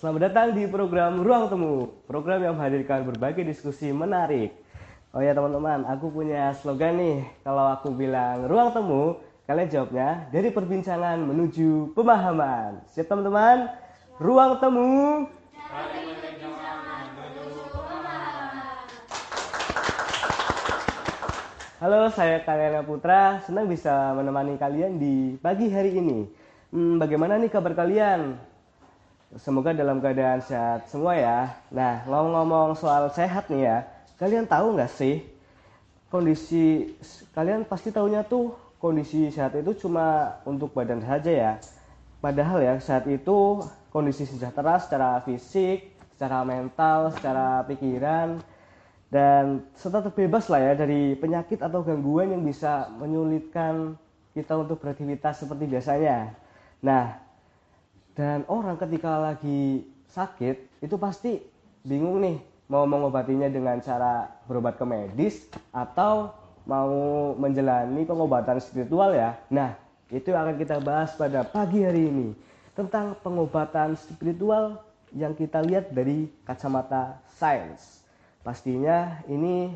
Selamat datang di program Ruang Temu, program yang menghadirkan berbagai diskusi menarik. Oh ya teman-teman, aku punya slogan nih. Kalau aku bilang Ruang Temu, kalian jawabnya dari perbincangan menuju pemahaman. Siap teman-teman? Ruang Temu. Halo, saya Kalyana Putra. Senang bisa menemani kalian di pagi hari ini. Bagaimana nih kabar kalian? Semoga dalam keadaan sehat semua ya. Nah, ngomong-ngomong soal sehat nih ya, kalian tahu nggak sih kondisi kalian pasti tahunya tuh kondisi sehat itu cuma untuk badan saja ya. Padahal ya sehat itu kondisi sejahtera secara fisik, secara mental, secara pikiran, dan serta terbebas lah ya dari penyakit atau gangguan yang bisa menyulitkan kita untuk beraktivitas seperti biasanya. Nah, dan orang ketika lagi sakit itu pasti bingung nih mau mengobatinya dengan cara berobat ke medis atau mau menjalani pengobatan spiritual ya. Nah, itu yang akan kita bahas pada pagi hari ini tentang pengobatan spiritual yang kita lihat dari kacamata sains. Pastinya ini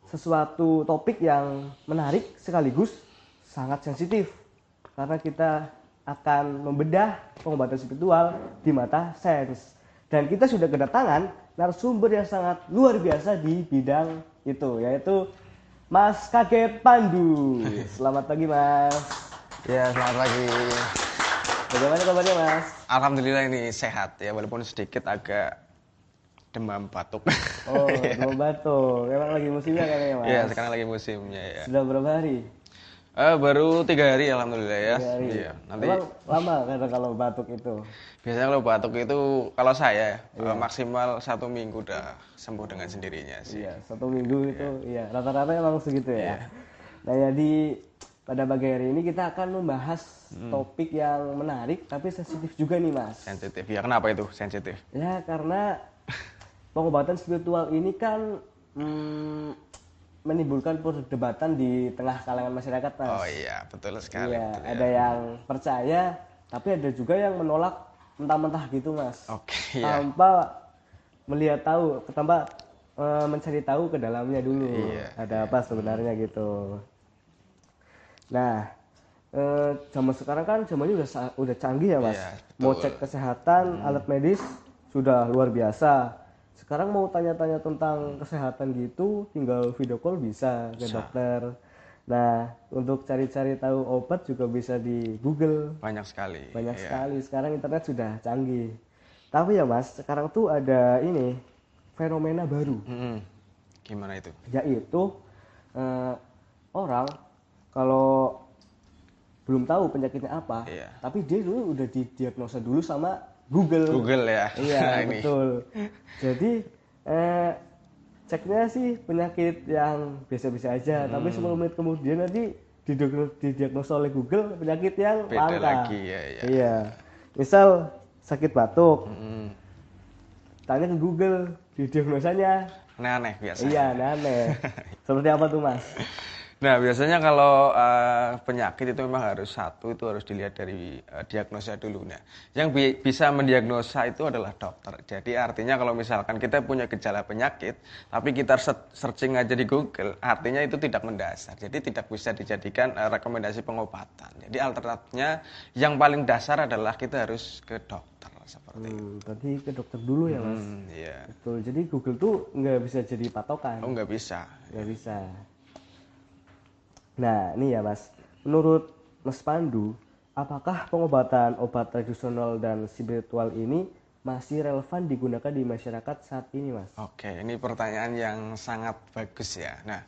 sesuatu topik yang menarik sekaligus sangat sensitif karena kita akan membedah pengobatan spiritual di mata sains. Dan kita sudah kedatangan narasumber yang sangat luar biasa di bidang itu, yaitu Mas Kaget Pandu. Selamat pagi Mas. Ya, selamat pagi. Bagaimana kabarnya Mas? Alhamdulillah ini sehat ya, walaupun sedikit agak demam batuk. Oh, demam batuk. Emang lagi musimnya kayaknya Mas? Iya, sekarang lagi musimnya ya. Sudah berapa hari? Baru 3 hari alhamdulillah ya. 3 hari. Iya, nanti Emang lama kan kalau batuk itu? biasanya kalau batuk itu kalau saya maksimal 1 minggu udah sembuh dengan sendirinya sih. Iya, 1 minggu itu iya rata-rata emang segitu ya. Nah, jadi pada pagi hari ini kita akan membahas topik yang menarik tapi sensitif juga nih Mas. Sensitif. Ya, kenapa itu sensitif? Ya karena pengobatan spiritual ini kan menimbulkan perdebatan di tengah kalangan masyarakat Mas. Oh iya, betul sekali. Iya, betul, ya. ada yang percaya tapi ada juga yang menolak mentah-mentah gitu Mas. Oke, ya. Tanpa melihat tahu, tanpa mencari tahu ke dalamnya dulu. Iya, ada apa sebenarnya gitu. Nah, zaman sekarang kan zamannya udah canggih ya Mas. Iya, Mau betul. cek kesehatan, alat medis sudah luar biasa. Sekarang mau tanya-tanya tentang kesehatan gitu, tinggal video call bisa ke dokter. Nah, untuk cari-cari tahu obat juga bisa di Google. Banyak sekali. Banyak Iya. sekali. Sekarang internet sudah canggih. Tapi ya Mas, sekarang tuh ada ini fenomena baru, Gimana itu? yaitu orang kalau belum tahu penyakitnya apa, Iya. tapi dia dulu udah didiagnosa dulu sama Google. Google ya. Iya, Ini. betul. Jadi ceknya sih penyakit yang biasa-biasa aja, tapi 10 menit kemudian nanti didiagnosa oleh Google penyakit yang Beda langka. lagi ya. Iya. Misal sakit batuk, tanya ke Google, didiagnosanya Aneh-aneh biasanya. iya aneh. Seperti apa tuh Mas? Nah, biasanya kalau penyakit itu memang harus dilihat dari diagnosa dulu. Nah, yang bisa mendiagnosa itu adalah dokter. Jadi artinya kalau misalkan kita punya gejala penyakit, tapi kita searching aja di Google, artinya itu tidak mendasar. Jadi tidak bisa dijadikan rekomendasi pengobatan. Jadi alternatifnya yang paling dasar adalah kita harus ke dokter seperti itu. Tadi ke dokter dulu ya Mas. Iya. Betul. Jadi Google tuh nggak bisa jadi patokan. Oh, nggak bisa. Nggak bisa. Nah, ini ya Mas, menurut Mas Pandu, apakah pengobatan obat tradisional dan spiritual ini masih relevan digunakan di masyarakat saat ini, Mas? Oke, ini pertanyaan yang sangat bagus ya. Nah,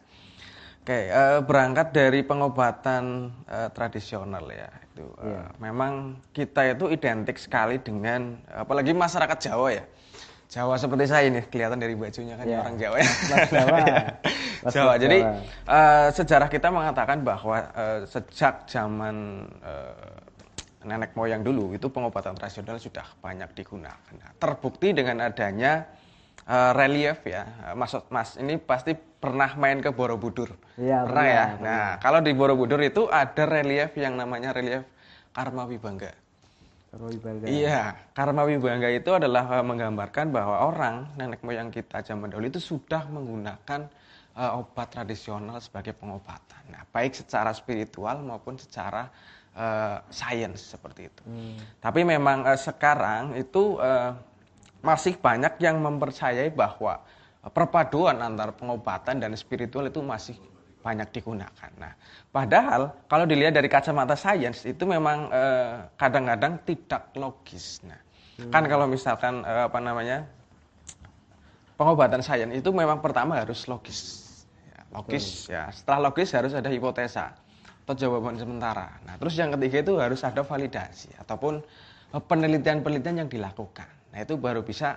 berangkat dari pengobatan tradisional ya, itu memang kita itu identik sekali dengan, apalagi masyarakat Jawa ya. Jawa seperti saya ini kelihatan dari bajunya kan orang Jawa ya. Mas Jawa. Mas Jawa. Jawa. Jadi sejarah kita mengatakan bahwa sejak zaman nenek moyang dulu itu pengobatan tradisional sudah banyak digunakan. Nah, terbukti dengan adanya relief ya. Mas ini pasti pernah main ke Borobudur. Iya, pernah ya. pernah. Nah, kalau di Borobudur itu ada relief yang namanya relief Karma Wibangga. Karma Wibangga. Iya, karma wibangga itu adalah menggambarkan bahwa orang nenek moyang kita zaman dahulu itu sudah menggunakan obat tradisional sebagai pengobatan. Nah, baik secara spiritual maupun secara sains seperti itu. Tapi memang sekarang itu masih banyak yang mempercayai bahwa perpaduan antara pengobatan dan spiritual itu masih banyak digunakan. Nah, padahal kalau dilihat dari kacamata sains itu memang kadang-kadang tidak logis. Nah, kan kalau misalkan pengobatan sains itu memang pertama harus logis. Ya, logis ya. Setelah logis harus ada hipotesa atau jawaban sementara. Nah, terus yang ketiga itu harus ada validasi ataupun penelitian-penelitian yang dilakukan. Nah, itu baru bisa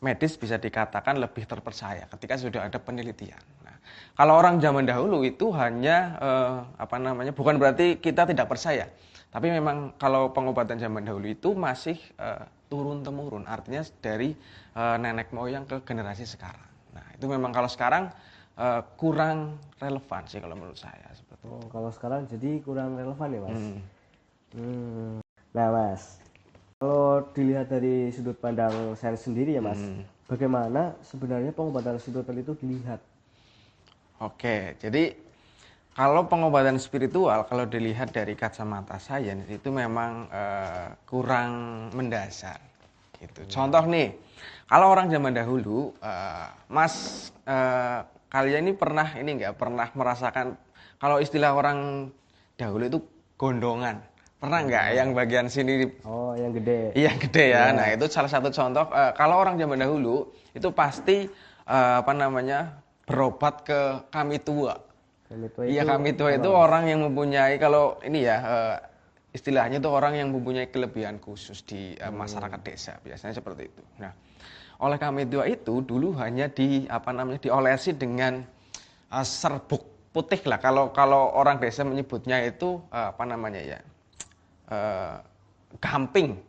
medis bisa dikatakan lebih terpercaya ketika sudah ada penelitian. Nah, kalau orang zaman dahulu itu hanya bukan berarti kita tidak percaya, tapi memang kalau pengobatan zaman dahulu itu masih turun temurun, artinya dari nenek moyang ke generasi sekarang. Nah, itu memang kalau sekarang kurang relevan sih kalau menurut saya seperti itu. Kalau sekarang jadi kurang relevan ya, Mas. Nah, Mas, kalau dilihat dari sudut pandang saya sendiri ya, Mas, bagaimana sebenarnya pengobatan spiritual itu dilihat? Oke, jadi kalau pengobatan spiritual kalau dilihat dari kacamata sains itu memang kurang mendasar. Gitu. Contoh nih, kalau orang zaman dahulu, Mas, kalian ini pernah merasakan kalau istilah orang dahulu itu gondongan? Pernah nggak yang bagian sini? Oh, yang gede. Iya gede ya. Nah itu salah satu contoh. Kalau orang zaman dahulu itu pasti berobat ke kami tua. Iya kami tua itu orang yang mempunyai kalau ini ya istilahnya itu orang yang mempunyai kelebihan khusus di masyarakat desa biasanya seperti itu. Nah oleh kami tua itu dulu hanya diolesi dengan serbuk putih lah. Kalau orang desa menyebutnya itu gamping.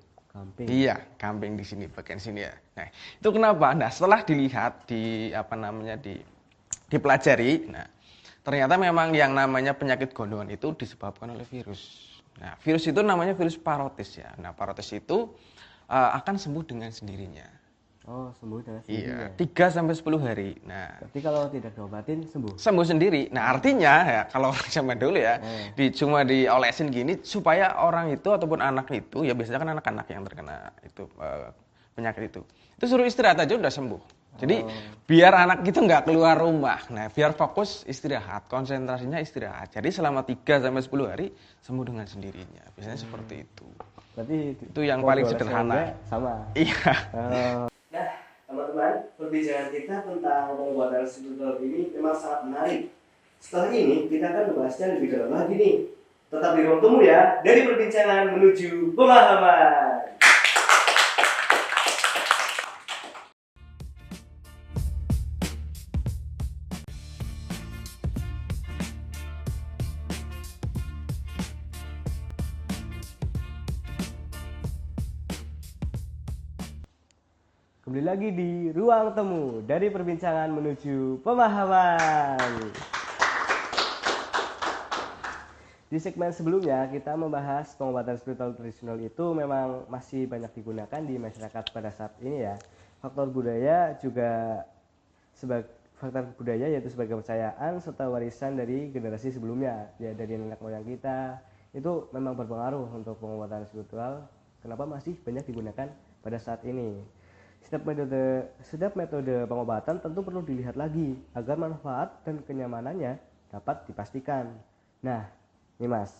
Iya, gamping di sini bagian sini ya. Nah, itu kenapa? Nah, setelah dilihat dipelajari, nah, ternyata memang yang namanya penyakit gondongan itu disebabkan oleh virus. Nah, virus itu namanya virus parotis ya. Nah, parotis itu akan sembuh dengan sendirinya. Oh, sembuh dengan sendirinya. Iya, 3-10 hari. Nah, berarti kalau tidak diobatin sembuh. Sembuh sendiri. Nah, artinya ya kalau zaman dulu ya, cuma diolesin gini supaya orang itu ataupun anak itu, ya biasanya kan anak-anak yang terkena itu penyakit itu. Itu suruh istirahat aja udah sembuh. Jadi biar anak itu nggak keluar rumah. Nah, biar fokus istirahat, konsentrasinya istirahat. Jadi selama 3-10 hari sembuh dengan sendirinya. Biasanya seperti itu. Berarti itu yang paling sederhana. Sama. Iya. Nah, teman-teman, perbincangan kita tentang pengobatan spiritual ini memang sangat menarik. Setelah ini kita akan membahasnya lebih dalam lagi nih. Tetap di ruang temu ya, dari perbincangan menuju pemahaman. Kembali lagi di ruang temu dari perbincangan menuju pemahaman. Di segmen sebelumnya kita membahas pengobatan spiritual tradisional itu memang masih banyak digunakan di masyarakat pada saat ini ya. Faktor budaya juga yaitu sebagai kepercayaan serta warisan dari generasi sebelumnya ya, dari nenek moyang kita itu memang berpengaruh untuk pengobatan spiritual. Kenapa masih banyak digunakan pada saat ini? Setiap metode pengobatan tentu perlu dilihat lagi agar manfaat dan kenyamanannya dapat dipastikan. Nah, nih Mas,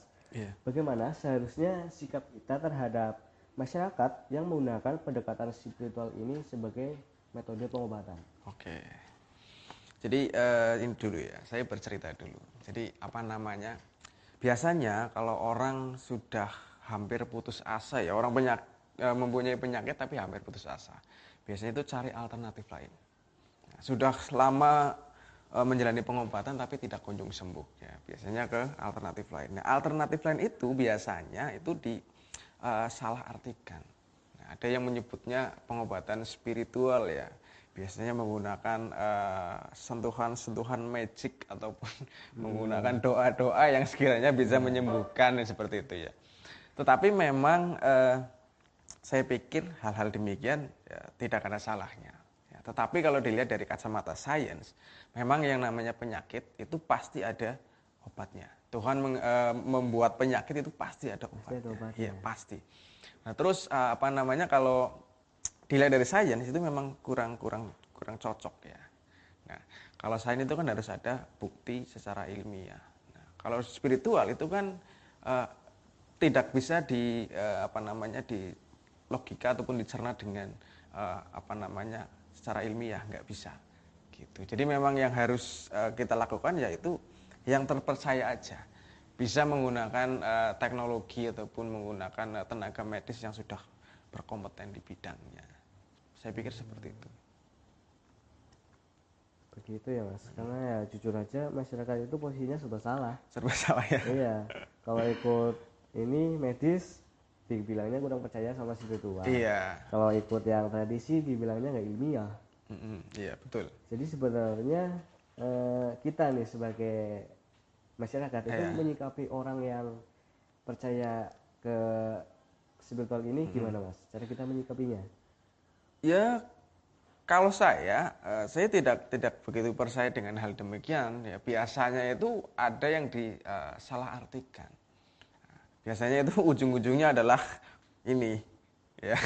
bagaimana seharusnya sikap kita terhadap masyarakat yang menggunakan pendekatan spiritual ini sebagai metode pengobatan? Oke. Jadi ini dulu ya, saya bercerita dulu. Jadi biasanya kalau orang sudah hampir putus asa ya, orang mempunyai penyakit tapi hampir putus asa, biasanya itu cari alternatif lain. Nah, sudah lama menjalani pengobatan tapi tidak kunjung sembuh ya, biasanya ke alternatif lain. Nah, alternatif lain itu biasanya itu salah artikan. Nah, ada yang menyebutnya pengobatan spiritual ya, biasanya menggunakan sentuhan-sentuhan magic ataupun menggunakan doa-doa yang sekiranya bisa menyembuhkan seperti itu ya. Tetapi memang saya pikir hal-hal demikian ya, tidak ada salahnya. Ya, tetapi kalau dilihat dari kacamata sains, memang yang namanya penyakit itu pasti ada obatnya. Tuhan membuat penyakit itu pasti ada obatnya. Iya, pasti. Nah, terus apa namanya, kalau dilihat dari sains itu memang kurang cocok ya. Nah, kalau sains itu kan harus ada bukti secara ilmiah. Nah, kalau spiritual itu kan tidak bisa di di logika ataupun dicerna dengan secara ilmiah, nggak bisa gitu. Jadi memang yang harus kita lakukan yaitu yang terpercaya aja, bisa menggunakan teknologi ataupun menggunakan tenaga medis yang sudah berkompeten di bidangnya. Saya pikir seperti itu. Begitu ya Mas, karena ya jujur aja masyarakat itu posisinya serba salah. Serba salah ya. Iya, kalau ikut ini medis dibilangnya kurang percaya sama spiritual. Iya. Kalau ikut yang tradisi dibilangnya nggak ilmiah. Iya betul. Jadi sebenarnya kita nih sebagai masyarakat itu menyikapi orang yang percaya ke spiritual ini gimana Mas? Cara kita menyikapinya? Ya, kalau saya tidak begitu percaya dengan hal demikian. Ya, biasanya itu ada yang disalahartikan. Biasanya itu ujung-ujungnya adalah ini, ya,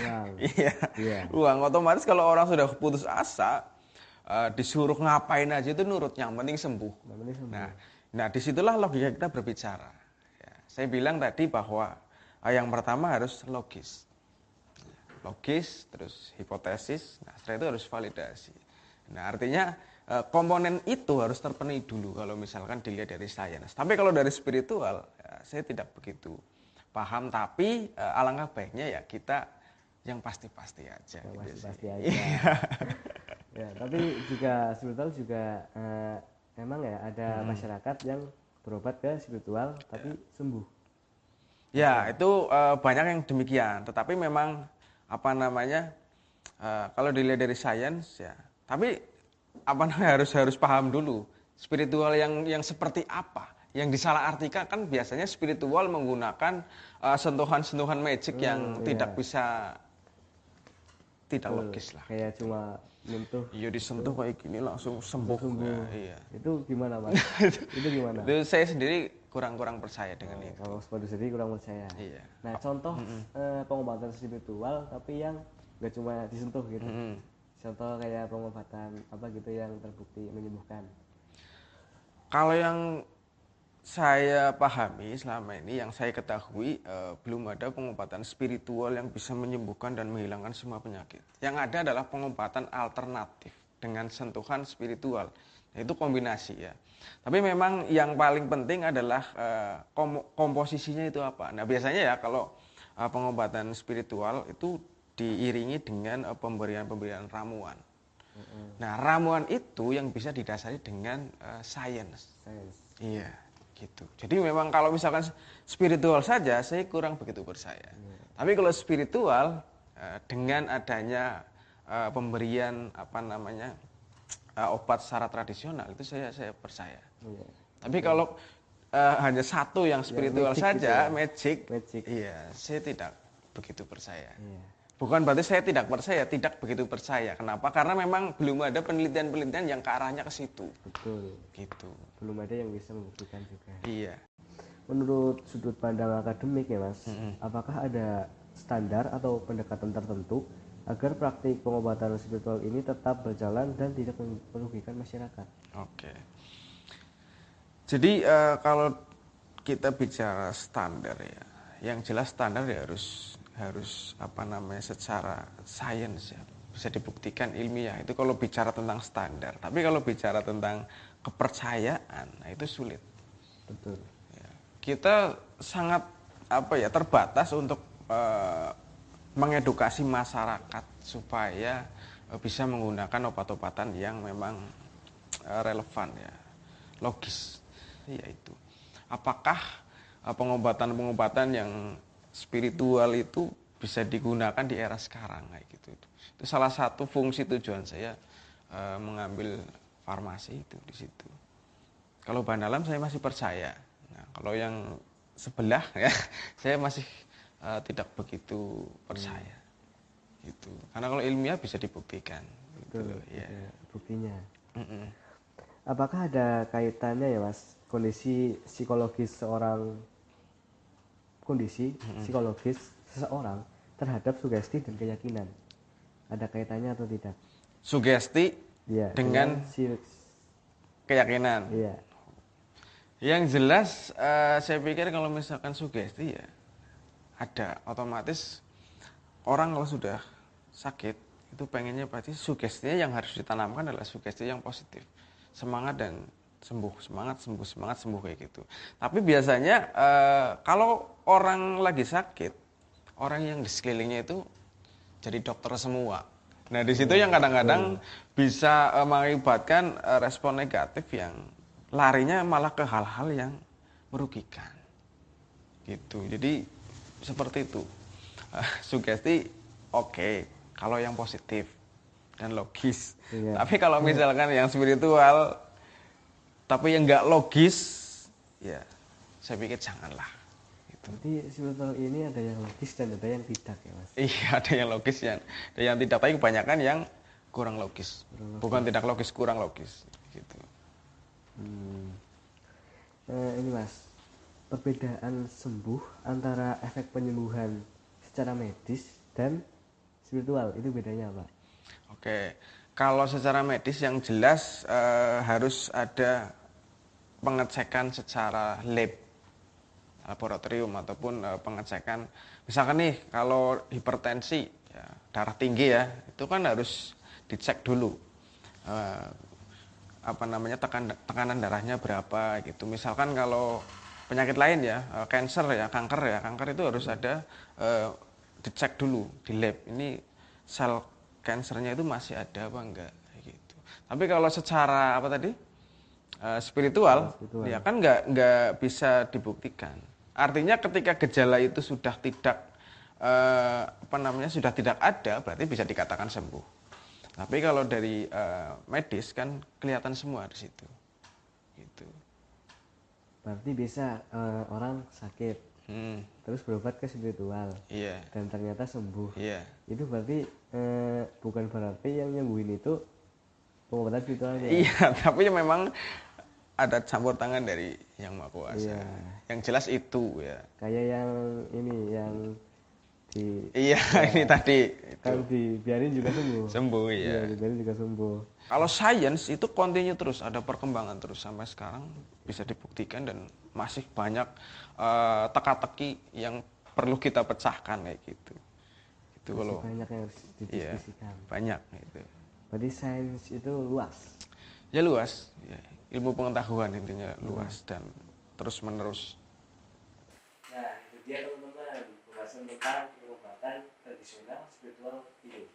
uang. Otomatis kalau orang sudah putus asa, disuruh ngapain aja itu nurut, yang penting sembuh. Nah, disitulah logika kita berbicara. Ya, saya bilang tadi bahwa yang pertama harus logis, terus hipotesis. Nah, setelah itu harus validasi. Nah, artinya komponen itu harus terpenuhi dulu kalau misalkan dilihat dari sains. Tapi kalau dari spiritual, ya, saya tidak begitu paham. Tapi alangkah baiknya ya kita yang pasti-pasti aja. Yang pasti-pasti aja. Ya, tapi juga spiritual juga memang ya ada masyarakat yang berobat ke spiritual tapi sembuh. Ya, itu banyak yang demikian. Tetapi memang kalau dilihat dari sains ya, tapi harus paham dulu spiritual yang seperti apa. Yang disalahartikan kan biasanya spiritual menggunakan sentuhan-sentuhan magic yang tidak logis lah. Kayak cuma menyentuh. Iya, disentuh kayak gini langsung sembuh. Ya, iya. Itu gimana Mas? Itu gimana? Itu saya sendiri kurang percaya dengan itu. Kalau sepatu sendiri kurang percaya. Iya. Nah, contoh pengobatan spiritual tapi yang nggak cuma disentuh gitu. Contoh kayak pengobatan apa gitu yang terbukti menyembuhkan. Kalau yang saya pahami selama ini, yang saya ketahui, belum ada pengobatan spiritual yang bisa menyembuhkan dan menghilangkan semua penyakit. Yang ada adalah pengobatan alternatif dengan sentuhan spiritual. Itu kombinasi ya. Tapi memang yang paling penting adalah komposisinya itu apa. Nah, biasanya ya kalau pengobatan spiritual itu diiringi dengan pemberian ramuan. Nah, ramuan itu yang bisa didasari dengan sains. Iya, gitu. Jadi memang kalau misalkan spiritual saja saya kurang begitu percaya. Tapi kalau spiritual dengan adanya pemberian obat secara tradisional itu saya percaya. Tapi kalau hanya satu yang spiritual saja, magic, iya, saya tidak begitu percaya. Bukan berarti saya tidak begitu percaya. Kenapa? Karena memang belum ada penelitian-penelitian yang ke arahnya ke situ. Betul. Gitu. Belum ada yang bisa membuktikan juga. Iya. Menurut sudut pandang akademik ya Mas, apakah ada standar atau pendekatan tertentu agar praktik pengobatan spiritual ini tetap berjalan dan tidak merugikan masyarakat? Oke. Jadi kalau kita bicara standar ya, yang jelas standar ya harus secara sains ya, bisa dibuktikan ilmiah. Itu kalau bicara tentang standar. Tapi kalau bicara tentang kepercayaan, nah itu sulit. Betul. Ya, kita sangat terbatas untuk mengedukasi masyarakat supaya bisa menggunakan obat-obatan yang memang relevan ya, logis. Yaitu apakah pengobatan-pengobatan yang spiritual itu bisa digunakan di era sekarang kayak gitu. Itu salah satu fungsi tujuan saya mengambil farmasi itu di situ. Kalau bahan dalam saya masih percaya. Nah, kalau yang sebelah ya saya masih tidak begitu percaya gitu. Karena kalau ilmiah bisa dibuktikan gitu Betul, loh, ya. ada buktinya. Mm-mm. Apakah ada kaitannya ya Mas, kondisi psikologis seseorang terhadap sugesti dan keyakinan? Ada kaitannya atau tidak? Sugesti Iya, dengan keyakinan. iya. Yang jelas saya pikir kalau misalkan sugesti ya ada, otomatis orang kalau sudah sakit itu pengennya pasti sugestinya yang harus ditanamkan adalah sugesti yang positif, semangat dan sembuh, semangat sembuh, semangat sembuh kayak gitu. Tapi biasanya kalau orang lagi sakit, orang yang di sekelilingnya itu jadi dokter semua. Nah di situ yang kadang-kadang bisa mengakibatkan respon negatif yang larinya malah ke hal-hal yang merugikan gitu. Jadi seperti itu. Sugesti oke, kalau yang positif dan logis. Iya. Tapi kalau misalkan yang spiritual tapi yang nggak logis, ya saya pikir janganlah. Gitu. Berarti spiritual ini ada yang logis dan ada yang tidak ya Mas? Iya, ada yang logis ada yang tidak, tapi kebanyakan yang kurang logis. Bukan tidak logis, kurang logis. Gitu. Ini Mas, perbedaan sembuh antara efek penyembuhan secara medis dan spiritual itu bedanya apa? Oke, kalau secara medis yang jelas harus ada pengecekan secara lab, laboratorium ataupun pengecekan. Misalkan nih kalau hipertensi, ya, darah tinggi ya, itu kan harus dicek dulu. Tekanan darahnya berapa gitu. Misalkan kalau penyakit lain ya, kanker itu harus ada dicek dulu di lab. Ini sel kankernya itu masih ada apa enggak gitu. Tapi kalau secara apa tadi? Spiritual, ya kan nggak bisa dibuktikan. Artinya ketika gejala itu sudah tidak sudah tidak ada, berarti bisa dikatakan sembuh. Tapi kalau dari medis kan kelihatan semua di situ. Gitu. Berarti bisa orang sakit terus berobat ke spiritual, Iya. dan ternyata sembuh. Iya. Itu berarti bukan berarti yang nyembuhin itu pengobatan spiritualnya. Iya, tapi memang ada campur tangan dari Yang Maha Kuasa. Iya. Yang jelas itu ya. Kayak yang ini yang Iya, ini tadi kan itu. dibiarin juga sembuh. Sembuh ya. Iya, dibiarin juga sembuh. Kalau sains itu continue terus, ada perkembangan terus sampai sekarang bisa dibuktikan dan masih banyak teka-teki yang perlu kita pecahkan kayak gitu. Itu Masih kalau banyak yang harus iya, didiskusikan. banyak gitu. Berarti sains itu luas. Ya luas, ya, ilmu pengetahuan intinya luas dan terus menerus. Nah, itu dia teman-teman, pembahasan tentang pengobatan tradisional spiritual ini.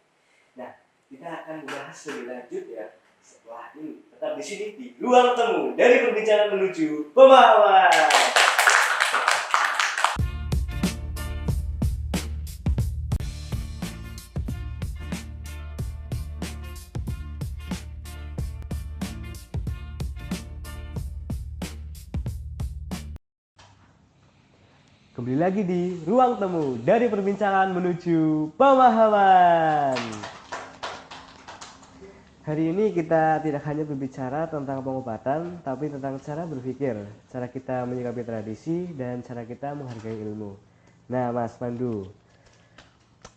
Nah, kita akan membahas lebih lanjut ya setelah ini. Tetap di sini di Ruang Temu dari perbincangan menuju pemahaman. Kembali lagi di Ruang Temu dari perbincangan menuju pemahaman. Hari ini kita tidak hanya berbicara tentang pengobatan, tapi tentang cara berpikir, cara kita menyikapi tradisi, dan cara kita menghargai ilmu. Nah, Mas Pandu,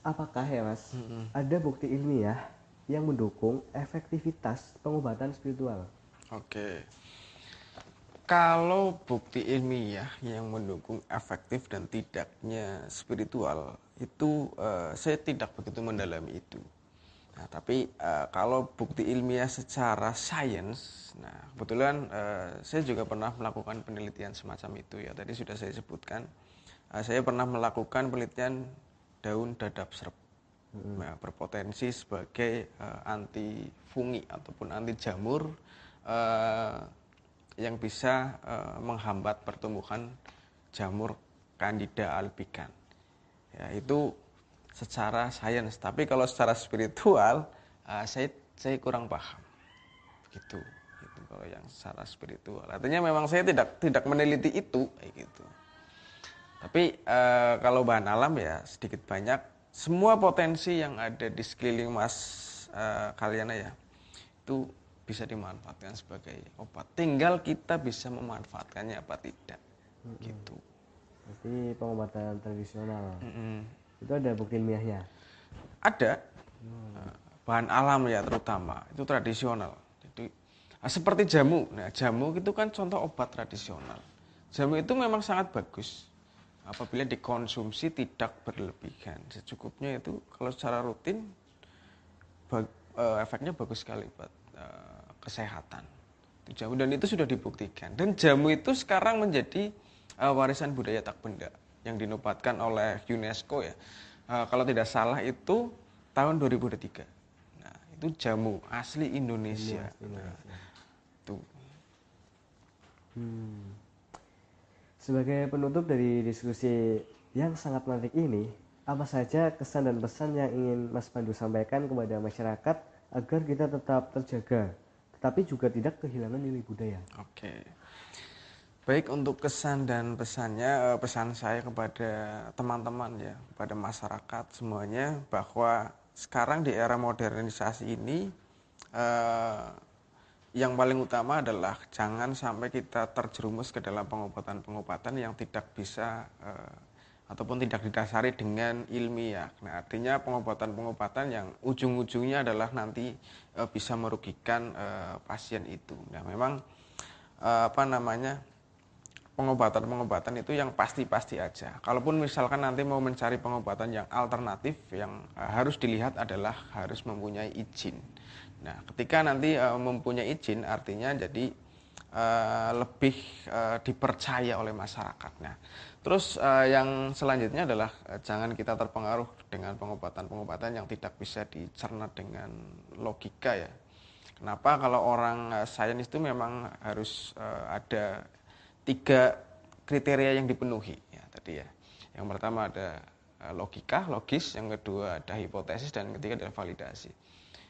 apakah ya Mas, ada bukti ilmiah yang mendukung efektivitas pengobatan spiritual? Oke. Kalau bukti ilmiah yang mendukung efektif dan tidaknya spiritual itu saya tidak begitu mendalami itu. Nah, tapi kalau bukti ilmiah secara sains, nah kebetulan saya juga pernah melakukan penelitian semacam itu ya. Tadi sudah saya sebutkan, saya pernah melakukan penelitian daun dadap serep. Nah, berpotensi sebagai anti fungi ataupun anti jamur yang bisa menghambat pertumbuhan jamur Candida albicans. Ya, itu secara sains, tapi kalau secara spiritual saya kurang paham. Begitu. Gitu kalau yang secara spiritual. Artinya memang saya tidak meneliti itu kayak gitu. Tapi kalau bahan alam ya sedikit banyak semua potensi yang ada di sekeliling Mas kalian ya itu bisa dimanfaatkan sebagai obat. Tinggal kita bisa memanfaatkannya apa tidak. Gitu. Berarti pengobatan tradisional. Itu ada bukti ilmiahnya? Ada. Bahan alam ya terutama itu tradisional. Jadi seperti jamu. Nah, jamu itu kan contoh obat tradisional. Jamu itu memang sangat bagus apabila dikonsumsi tidak berlebihan. Secukupnya itu kalau secara rutin efeknya bagus sekali buat kesehatan. Itu jamu dan itu sudah dibuktikan. Dan jamu itu sekarang menjadi warisan budaya tak benda yang dinobatkan oleh UNESCO ya. Kalau tidak salah itu tahun 2023. Nah, itu jamu asli Indonesia. Nah, itu. Sebagai penutup dari diskusi yang sangat menarik ini, apa saja kesan dan pesan yang ingin Mas Pandu sampaikan kepada masyarakat agar kita tetap terjaga, tetapi juga tidak kehilangan nilai budaya? Oke. Baik, untuk kesan dan pesannya, pesan saya kepada teman-teman ya, kepada masyarakat semuanya, bahwa sekarang di era modernisasi ini, yang paling utama adalah jangan sampai kita terjerumus ke dalam pengobatan-pengobatan yang tidak bisa ataupun tidak didasari dengan ilmiah. Nah, artinya pengobatan-pengobatan yang ujung-ujungnya adalah nanti bisa merugikan pasien itu. Nah, memang pengobatan-pengobatan itu yang pasti-pasti aja. Kalaupun misalkan nanti mau mencari pengobatan yang alternatif, yang harus dilihat adalah harus mempunyai izin. Nah, ketika nanti mempunyai izin, artinya jadi lebih dipercaya oleh masyarakat. Nah, terus yang selanjutnya adalah jangan kita terpengaruh dengan pengobatan-pengobatan yang tidak bisa dicerna dengan logika ya. Kenapa? Kalau orang sains itu memang harus ada 3 kriteria yang dipenuhi ya tadi ya. Yang pertama ada logika, logis, yang kedua ada hipotesis, dan yang ketiga adalah validasi.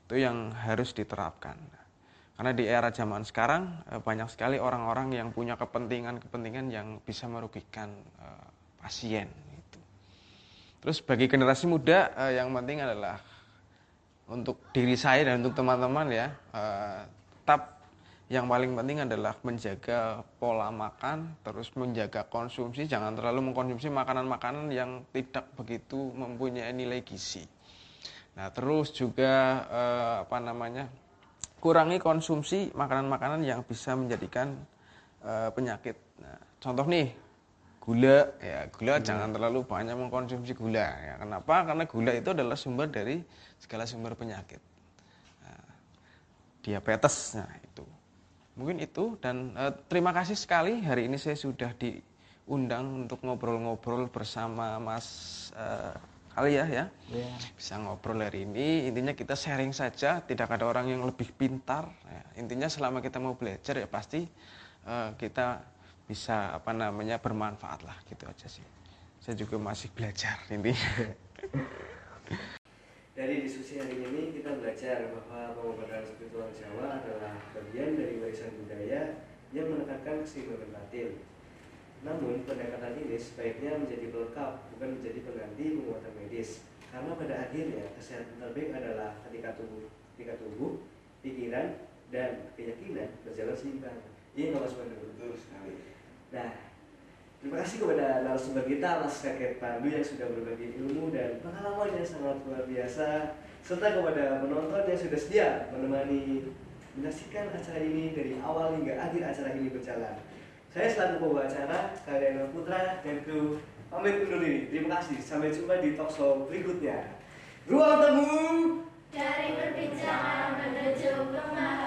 Itu yang harus diterapkan. Karena di era zaman sekarang banyak sekali orang-orang yang punya kepentingan-kepentingan yang bisa merugikan pasien itu. Terus bagi generasi muda yang penting adalah untuk diri saya dan untuk teman-teman ya, tetap yang paling penting adalah menjaga pola makan, terus menjaga konsumsi, jangan terlalu mengkonsumsi makanan-makanan yang tidak begitu mempunyai nilai gizi. Nah, terus juga kurangi konsumsi makanan-makanan yang bisa menjadikan penyakit. Nah, contoh nih, gula ya, jangan terlalu banyak mengkonsumsi gula ya. Kenapa? Karena gula itu adalah sumber dari segala sumber penyakit. Nah, diabetes, nah itu. Mungkin itu, dan terima kasih sekali hari ini saya sudah diundang untuk ngobrol-ngobrol bersama Mas Alia ya. Bisa ngobrol hari ini, intinya kita sharing saja, tidak ada orang yang lebih pintar ya. Intinya selama kita mau belajar ya pasti kita bisa bermanfaat lah, gitu aja sih. Saya juga masih belajar intinya. Dari diskusi hari ini kita belajar bahwa pengobatan spiritual Jawa adalah bagian dari warisan budaya yang menekankan keseimbangan batin. Namun pendekatan ini sebaiknya menjadi pelengkap, bukan menjadi pengganti pengobatan medis. Karena pada akhirnya kesehatan terbaik adalah ketika tubuh, pikiran, dan keyakinan berjalan seimbang. Iya nggak Mas Pandu? Betul sekali. Nah, terima kasih kepada narasumber kita Mas Kakek Pandu yang sudah berbagi ilmu dan pengalaman yang sangat luar biasa, serta kepada penonton yang sudah sedia menyaksikan acara ini dari awal hingga akhir acara ini berjalan. Saya selaku pembawa acara, Kaliana Putra, dan kru pamit undur diri. Terima kasih. Sampai jumpa di talk show berikutnya. Ruang Temu dari perbincangan menuju pemahaman.